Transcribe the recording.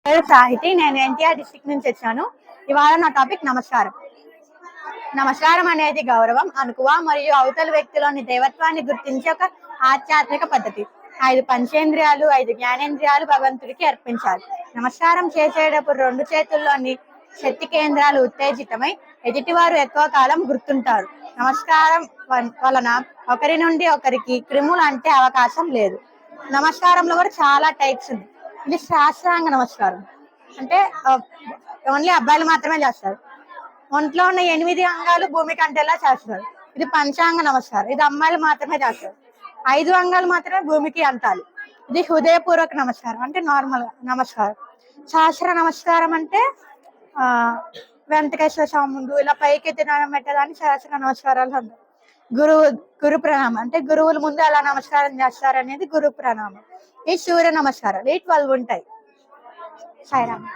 పేరు సాహితి. నేను ఎన్టీఆర్ డిస్ట్రిక్ట్ నుంచి వచ్చాను. ఇవాళ నా టాపిక్ నమస్కారం. నమస్కారం అనేది గౌరవం, అనుకువ మరియు అవతల వ్యక్తిలోని దైవత్వాన్ని గుర్తించే ఒక ఆధ్యాత్మిక పద్ధతి. 5 పంచేంద్రియాలు, 5 జ్ఞానేంద్రియాలు భగవంతుడికి అర్పించాలి. నమస్కారం చేసేటప్పుడు 2 చేతుల్లోని శక్తి కేంద్రాలు ఉత్తేజితమై ఎదుటివారు ఎక్కువ కాలం గుర్తుంటారు. నమస్కారం వలన ఒకరి నుండి ఒకరికి క్రిములు అంటే అవకాశం లేదు. నమస్కారంలో కూడా చాలా టైప్స్ ఉంది. ఇది శాస్త్రాంగ నమస్కారం అంటే ఓన్లీ అబ్బాయిలు మాత్రమే చేస్తారు. ఒంట్లో ఉన్న 8 అంగాలు భూమికి అంటేలా చేస్తారు. ఇది పంచాంగ నమస్కారం. ఇది అమ్మాయిలు మాత్రమే చేస్తారు. 5 అంగాలు మాత్రమే భూమికి అంటాలి. ఇది హృదయపూర్వక నమస్కారం అంటే నార్మల్ నమస్కారం. శాస్త్ర నమస్కారం అంటే వెంకటేశ్వర స్వామి ముందు ఇలా పైకి ఎత్తి పెట్టడానికి శాస్త్ర నమస్కారాలు అంటారు. గురు ప్రణామం అంటే గురువుల ముందు ఎలా నమస్కారం చేస్తారు అనేది గురు ప్రణామం. ఈ సూర్య నమస్కారాలు ఈ 12 ఉంటాయి. సాయిరామ్.